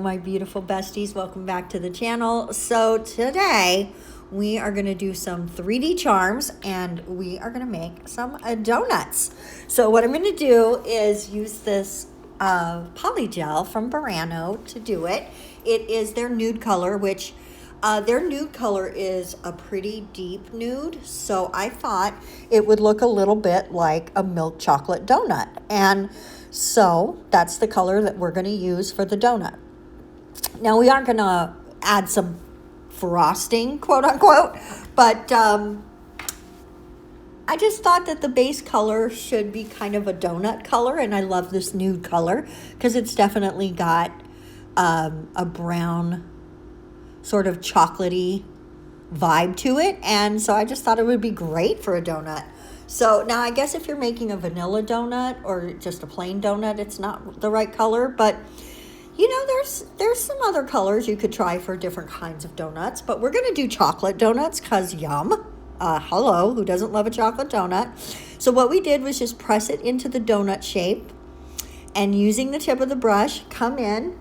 my beautiful besties. Welcome back to the channel. So today we are going to do some 3D charms and we are going to make some donuts. So what I'm going to do is use this poly gel from Burano to do it. It is their nude color, which their nude color is a pretty deep nude. So I thought it would look a little bit like a milk chocolate donut. And so that's the color that we're going to use for the donut. Now we are going to add some frosting, quote unquote, but I just thought that the base color should be kind of a donut color, and I love this nude color because it's definitely got a brown sort of chocolatey vibe to it, and so I just thought it would be great for a donut. So now I guess if you're making a vanilla donut or just a plain donut, it's not the right color, but you know, there's some other colors you could try for different kinds of donuts, but we're going to do chocolate donuts because yum. Hello, who doesn't love a chocolate donut? So what we did was just press it into the donut shape and using the tip of the brush, come in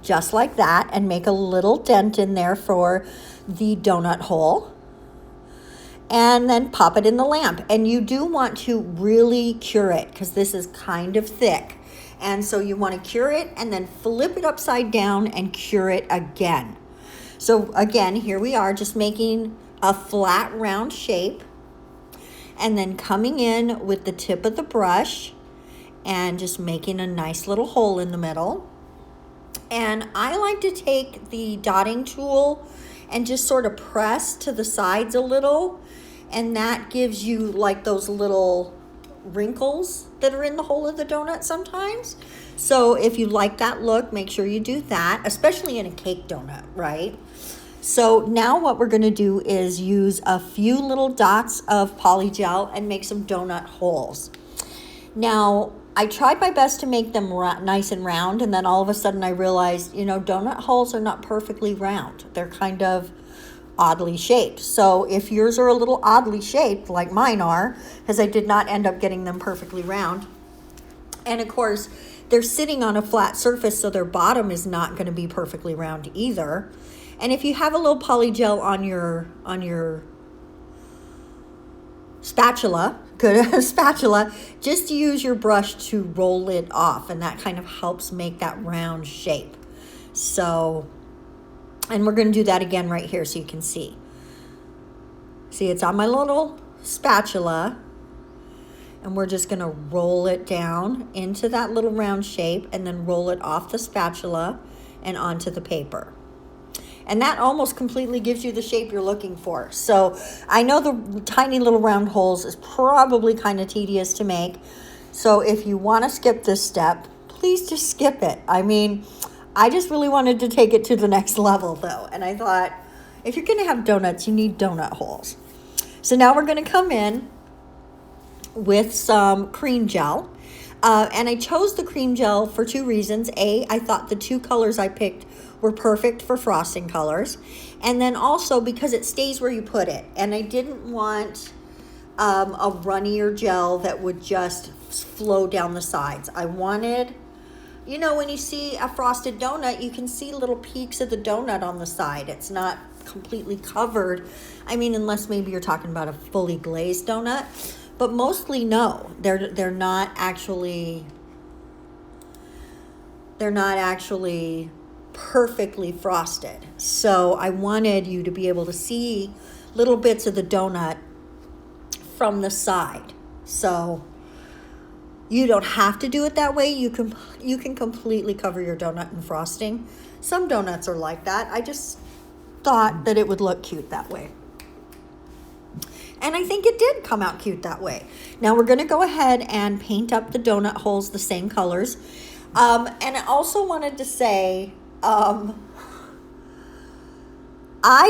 just like that and make a little dent in there for the donut hole. And then pop it in the lamp. And you do want to really cure it because this is kind of thick. And so you want to cure it and then flip it upside down and cure it again. So again, here we are just making a flat round shape and then coming in with the tip of the brush and just making a nice little hole in the middle. And I like to take the dotting tool and just sort of press to the sides a little, and that gives you like those little wrinkles that are in the hole of the donut sometimes. So if you like that look, make sure you do that, especially in a cake donut, right? So now what we're going to do is use a few little dots of poly gel and make some donut holes. Now, I tried my best to make them nice and round, and then all of a sudden I realized, you know, donut holes are not perfectly round. They're kind of oddly shaped. So if yours are a little oddly shaped, like mine are, because I did not end up getting them perfectly round, and of course, they're sitting on a flat surface, so their bottom is not going to be perfectly round either. And if you have a little poly gel on your spatula, good spatula, just use your brush to roll it off, and that kind of helps make that round shape. So, and we're going to do that again right here so you can see. See, it's on my little spatula, and we're just going to roll it down into that little round shape and then roll it off the spatula and onto the paper. And that almost completely gives you the shape you're looking for. So I know the tiny little round holes is probably kind of tedious to make. So if you want to skip this step, please just skip it. I mean, I just really wanted to take it to the next level though. And I thought, if you're going to have donuts, you need donut holes. So now we're going to come in with some cream gel. And I chose the cream gel for two reasons. A, I thought the two colors I picked were perfect for frosting colors. And then also because it stays where you put it. And I didn't want a runnier gel that would just flow down the sides. I wanted, you know, when you see a frosted donut, you can see little peaks of the donut on the side. It's not completely covered. I mean, unless maybe you're talking about a fully glazed donut. But mostly no, they're not actually perfectly frosted. So I wanted you to be able to see little bits of the donut from the side. So you don't have to do it that way. You can completely cover your donut in frosting. Some donuts are like that. I just thought that it would look cute that way. And I think it did come out cute that way. Now we're going to go ahead and paint up the donut holes the same colors. And I also wanted to say, I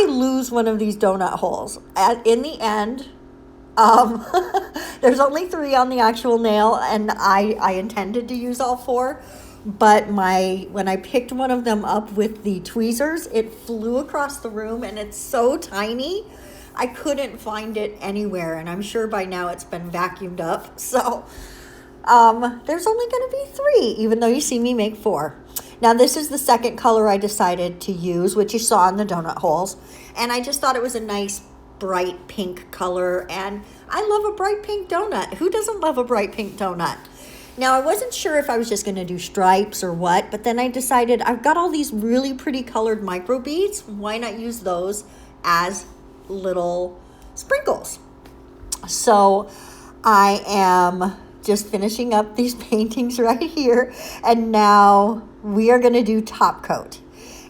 lose one of these donut holes. In the end, there's only 3 on the actual nail, and I intended to use all 4. But when I picked one of them up with the tweezers, it flew across the room, and it's so tiny. I couldn't find it anywhere, and I'm sure by now it's been vacuumed up. So there's only going to be 3, even though you see me make 4. Now this is the second color I decided to use, which you saw in the donut holes. And I just thought it was a nice bright pink color, and I love a bright pink donut. Who doesn't love a bright pink donut? Now I wasn't sure if I was just gonna do stripes or what, but then I decided I've got all these really pretty colored micro beads. Why not use those as little sprinkles? So I am just finishing up these paintings right here, and now we are gonna do top coat.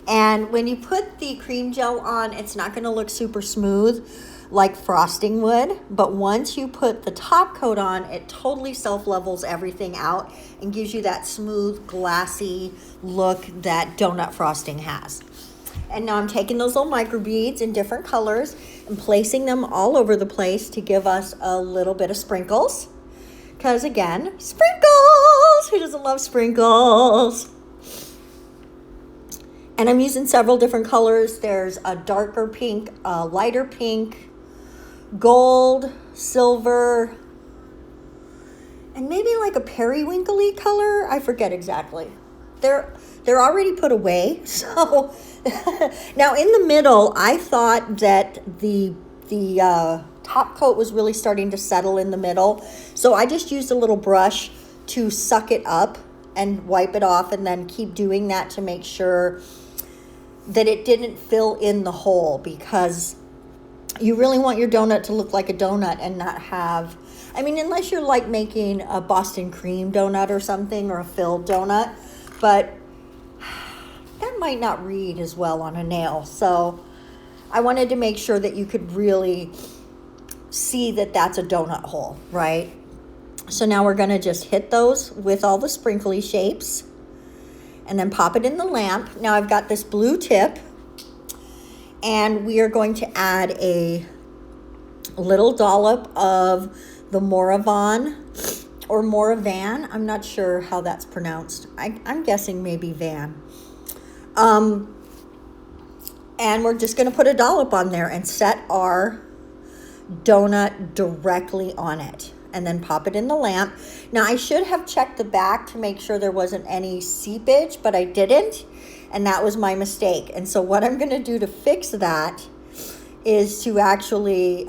And when you put the cream gel on, it's not gonna look super smooth like frosting would, but once you put the top coat on, it totally self-levels everything out and gives you that smooth, glassy look that donut frosting has. And now I'm taking those little micro beads in different colors and placing them all over the place to give us a little bit of sprinkles. Because again, sprinkles! Who doesn't love sprinkles? And I'm using several different colors. There's a darker pink, a lighter pink, gold, silver, and maybe like a periwinkly color. I forget exactly. They're already put away. So now in the middle, I thought that the top coat was really starting to settle in the middle. So I just used a little brush to suck it up and wipe it off, and then keep doing that to make sure that it didn't fill in the hole, because you really want your donut to look like a donut and not have, I mean, unless you're like making a Boston cream donut or something, or a filled donut, but that might not read as well on a nail. So I wanted to make sure that you could really see that that's a donut hole, right? So now we're gonna just hit those with all the sprinkly shapes and then pop it in the lamp. Now I've got this blue tip, and we are going to add a little dollop of the morovan or morovan. I'm not sure how that's pronounced. I'm guessing maybe van. And we're just gonna put a dollop on there and set our donut directly on it, and then pop it in the lamp. Now I should have checked the back to make sure there wasn't any seepage, but I didn't, and that was my mistake. And so what I'm gonna do to fix that is to actually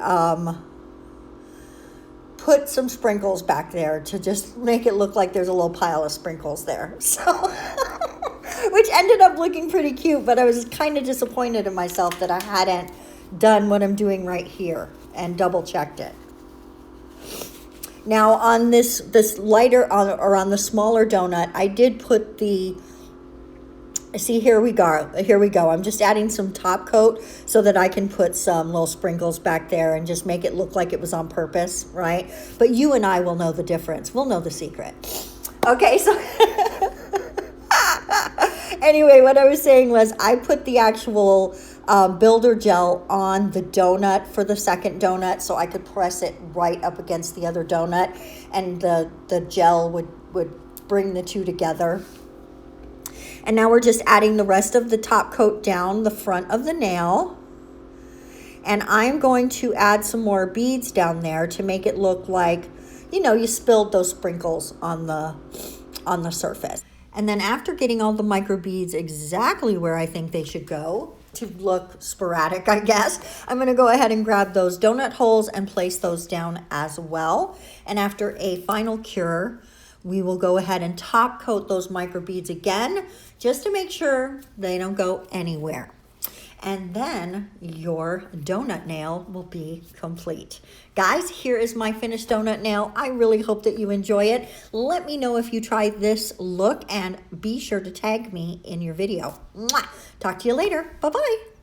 put some sprinkles back there to just make it look like there's a little pile of sprinkles there. So, which ended up looking pretty cute, but I was kind of disappointed in myself that I hadn't done what I'm doing right here and double checked it. Now on this lighter, or on the smaller donut, I did put the, see, here we go. I'm just adding some top coat so that I can put some little sprinkles back there and just make it look like it was on purpose, right? But you and I will know the difference. We'll know the secret. Okay, so anyway, what I was saying was I put the actual builder gel on the donut for the second donut, so I could press it right up against the other donut, and the gel would bring the two together. And now we're just adding the rest of the top coat down the front of the nail. And I'm going to add some more beads down there to make it look like, you know, you spilled those sprinkles on the surface. And then after getting all the micro beads exactly where I think they should go, to look sporadic, I guess, I'm gonna go ahead and grab those donut holes and place those down as well. And after a final cure, we will go ahead and top coat those micro beads again, just to make sure they don't go anywhere. And then your donut nail will be complete. Guys, here is my finished donut nail. I really hope that you enjoy it. Let me know if you try this look, and be sure to tag me in your video. Mwah! Talk to you later. Bye-bye.